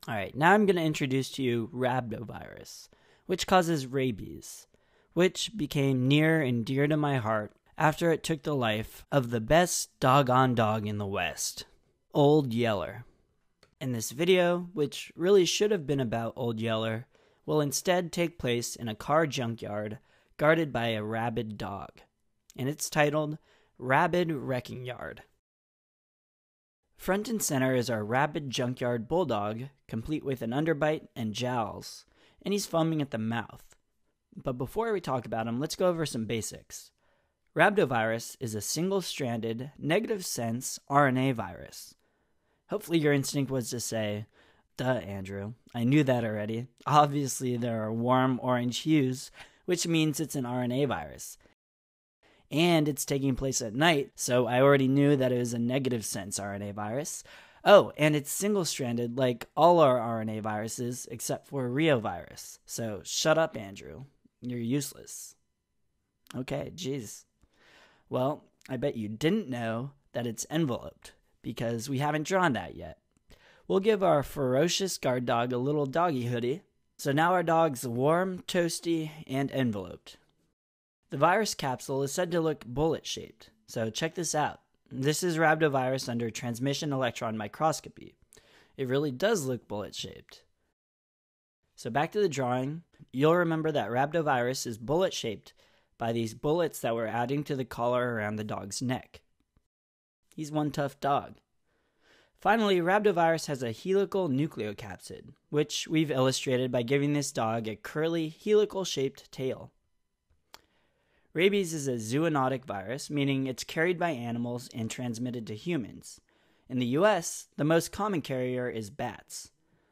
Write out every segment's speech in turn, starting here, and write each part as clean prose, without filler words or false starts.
Alright, now I'm going to introduce to you Rhabdovirus, which causes rabies, which became near and dear to my heart after it took the life of the best doggone dog in the West, Old Yeller. And this video, which really should have been about Old Yeller, will instead take place in a car junkyard guarded by a rabid dog, and it's titled Rabid Wrecking Yard. Front and center is our rabid junkyard bulldog, complete with an underbite and jowls, and he's foaming at the mouth. But before we talk about him, let's go over some basics. Rhabdovirus is a single-stranded, negative-sense RNA virus. Hopefully your instinct was to say, duh, Andrew, I knew that already. Obviously there are warm orange hues, which means it's an RNA virus. And it's taking place at night, so I already knew that it was a negative-sense RNA virus. Oh, and it's single-stranded like all our RNA viruses except for reovirus. So shut up, Andrew. You're useless. Okay, geez. Well, I bet you didn't know that it's enveloped, because we haven't drawn that yet. We'll give our ferocious guard dog a little doggy hoodie. So now our dog's warm, toasty, and enveloped. The virus capsule is said to look bullet-shaped, so check this out. This is Rhabdovirus under transmission electron microscopy. It really does look bullet-shaped. So back to the drawing, you'll remember that Rhabdovirus is bullet-shaped by these bullets that we're adding to the collar around the dog's neck. He's one tough dog. Finally, Rhabdovirus has a helical nucleocapsid, which we've illustrated by giving this dog a curly, helical-shaped tail. Rabies is a zoonotic virus, meaning it's carried by animals and transmitted to humans. In the US, the most common carrier is bats.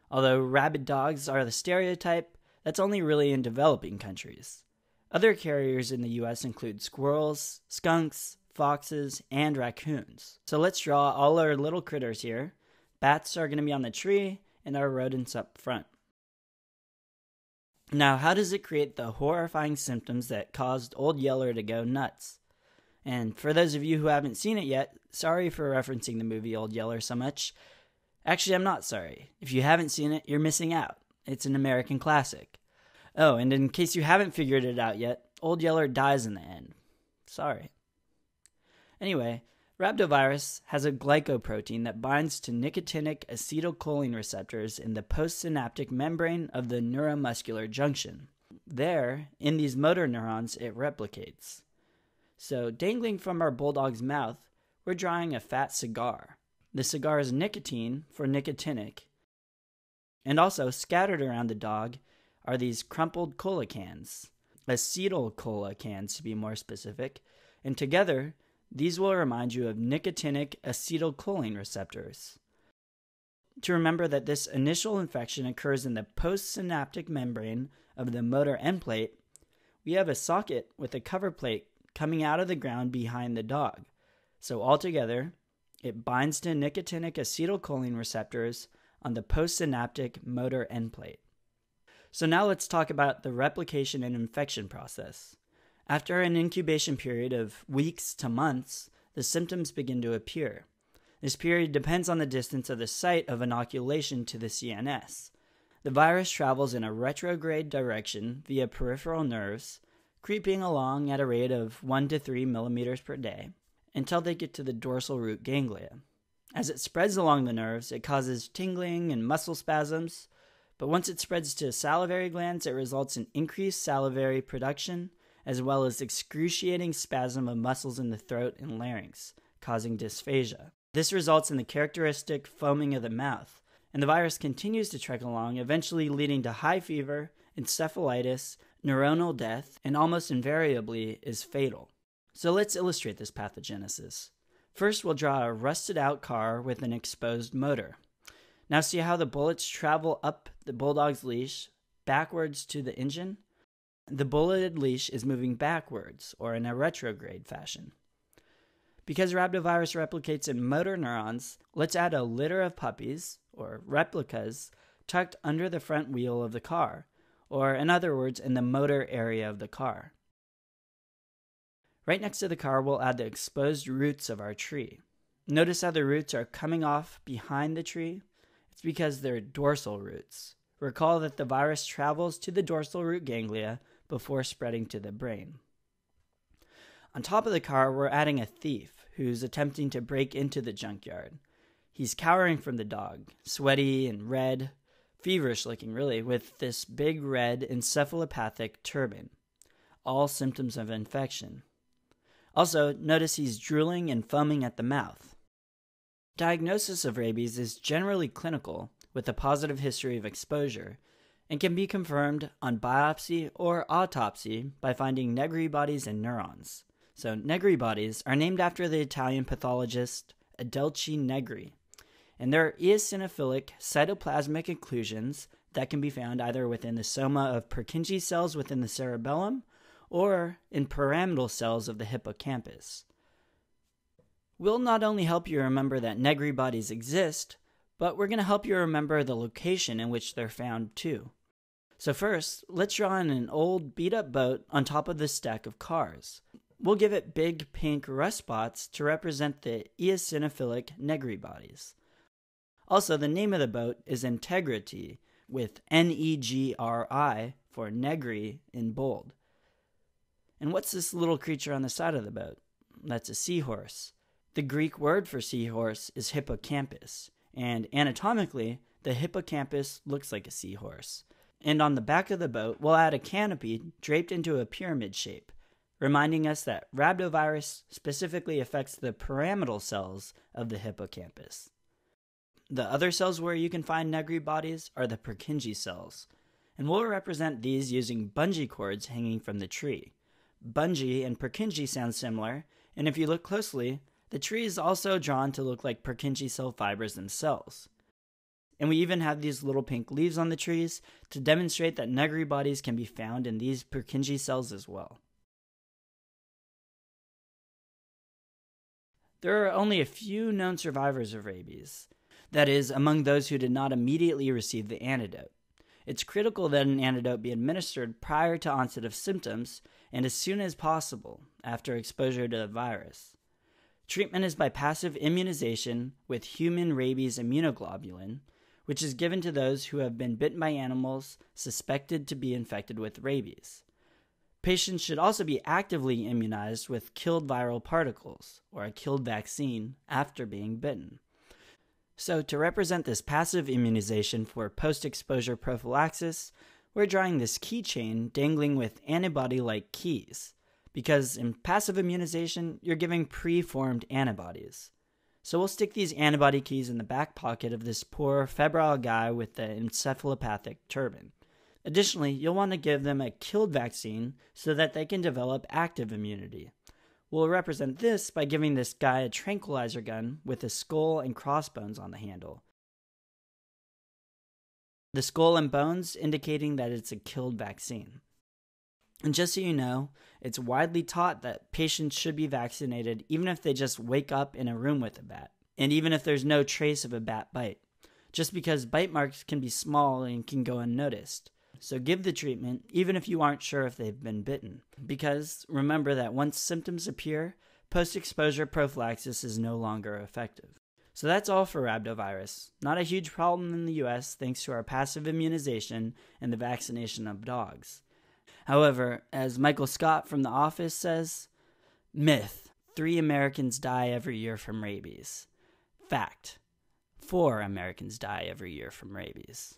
Although rabid dogs are the stereotype, that's only really in developing countries. Other carriers in the US include squirrels, skunks, foxes, and raccoons. So let's draw all our little critters here. Bats are going to be on the tree, and our rodents up front. Now, how does it create the horrifying symptoms that caused Old Yeller to go nuts? And for those of you who haven't seen it yet, sorry for referencing the movie Old Yeller so much. Actually, I'm not sorry. If you haven't seen it, you're missing out. It's an American classic. Oh, and in case you haven't figured it out yet, Old Yeller dies in the end. Sorry. Anyway, Rhabdovirus has a glycoprotein that binds to nicotinic acetylcholine receptors in the postsynaptic membrane of the neuromuscular junction. There, in these motor neurons, it replicates. So, dangling from our bulldog's mouth, we're drawing a fat cigar. The cigar is nicotine for nicotinic. And also, scattered around the dog are these crumpled cola cans, acetyl cola cans to be more specific, and together, these will remind you of nicotinic acetylcholine receptors. To remember that this initial infection occurs in the postsynaptic membrane of the motor end plate, we have a socket with a cover plate coming out of the ground behind the dog. So altogether, it binds to nicotinic acetylcholine receptors on the postsynaptic motor end plate. So now let's talk about the replication and infection process. After an incubation period of weeks to months, the symptoms begin to appear. This period depends on the distance of the site of inoculation to the CNS. The virus travels in a retrograde direction via peripheral nerves, creeping along at a rate of 1 to 3 millimeters per day, until they get to the dorsal root ganglia. As it spreads along the nerves, it causes tingling and muscle spasms, but once it spreads to salivary glands, it results in increased salivary production, as well as excruciating spasm of muscles in the throat and larynx, causing dysphagia. This results in the characteristic foaming of the mouth, and the virus continues to trek along, eventually leading to high fever, encephalitis, neuronal death, and almost invariably is fatal. So let's illustrate this pathogenesis. First, we'll draw a rusted-out car with an exposed motor. Now see how the bullets travel up the bulldog's leash, backwards to the engine? The bulleted leash is moving backwards, or in a retrograde fashion. Because Rhabdovirus replicates in motor neurons, let's add a litter of puppies, or replicas, tucked under the front wheel of the car, or in other words, in the motor area of the car. Right next to the car, we'll add the exposed roots of our tree. Notice how the roots are coming off behind the tree? It's because they're dorsal roots. Recall that the virus travels to the dorsal root ganglia before spreading to the brain. On top of the car, we're adding a thief who's attempting to break into the junkyard. He's cowering from the dog, sweaty and red, feverish looking really, with this big red encephalopathic turban. All symptoms of infection. Also, notice he's drooling and foaming at the mouth. Diagnosis of rabies is generally clinical, with a positive history of exposure, and can be confirmed on biopsy or autopsy by finding Negri bodies in neurons. So Negri bodies are named after the Italian pathologist Adelchi Negri, and they're eosinophilic cytoplasmic inclusions that can be found either within the soma of Purkinje cells within the cerebellum or in pyramidal cells of the hippocampus. We'll not only help you remember that Negri bodies exist, but we're going to help you remember the location in which they're found too. So first, let's draw in an old beat-up boat on top of this stack of cars. We'll give it big pink rust spots to represent the eosinophilic Negri bodies. Also, the name of the boat is Integrity, with Negri for Negri in bold. And what's this little creature on the side of the boat? That's a seahorse. The Greek word for seahorse is hippocampus, and anatomically, the hippocampus looks like a seahorse. And on the back of the boat, we'll add a canopy draped into a pyramid shape, reminding us that Rhabdovirus specifically affects the pyramidal cells of the hippocampus. The other cells where you can find Negri bodies are the Purkinje cells, and we'll represent these using bungee cords hanging from the tree. Bungee and Purkinje sound similar, and if you look closely, the tree is also drawn to look like Purkinje cell fibers themselves. And we even have these little pink leaves on the trees to demonstrate that Negri bodies can be found in these Purkinje cells as well. There are only a few known survivors of rabies. That is, among those who did not immediately receive the antidote. It's critical that an antidote be administered prior to onset of symptoms and as soon as possible after exposure to the virus. Treatment is by passive immunization with human rabies immunoglobulin, which is given to those who have been bitten by animals suspected to be infected with rabies. Patients should also be actively immunized with killed viral particles, or a killed vaccine, after being bitten. So to represent this passive immunization for post-exposure prophylaxis, we're drawing this keychain dangling with antibody-like keys, because in passive immunization, you're giving pre-formed antibodies. So we'll stick these antibody keys in the back pocket of this poor febrile guy with the encephalopathic turban. Additionally, you'll want to give them a killed vaccine so that they can develop active immunity. We'll represent this by giving this guy a tranquilizer gun with a skull and crossbones on the handle. The skull and bones indicating that it's a killed vaccine. And just so you know, it's widely taught that patients should be vaccinated even if they just wake up in a room with a bat, and even if there's no trace of a bat bite, just because bite marks can be small and can go unnoticed. So give the treatment even if you aren't sure if they've been bitten, because remember that once symptoms appear, post-exposure prophylaxis is no longer effective. So that's all for Rhabdovirus. Not a huge problem in the US thanks to our passive immunization and the vaccination of dogs. However, as Michael Scott from The Office says, myth, 3 Americans die every year from rabies. Fact, 4 Americans die every year from rabies.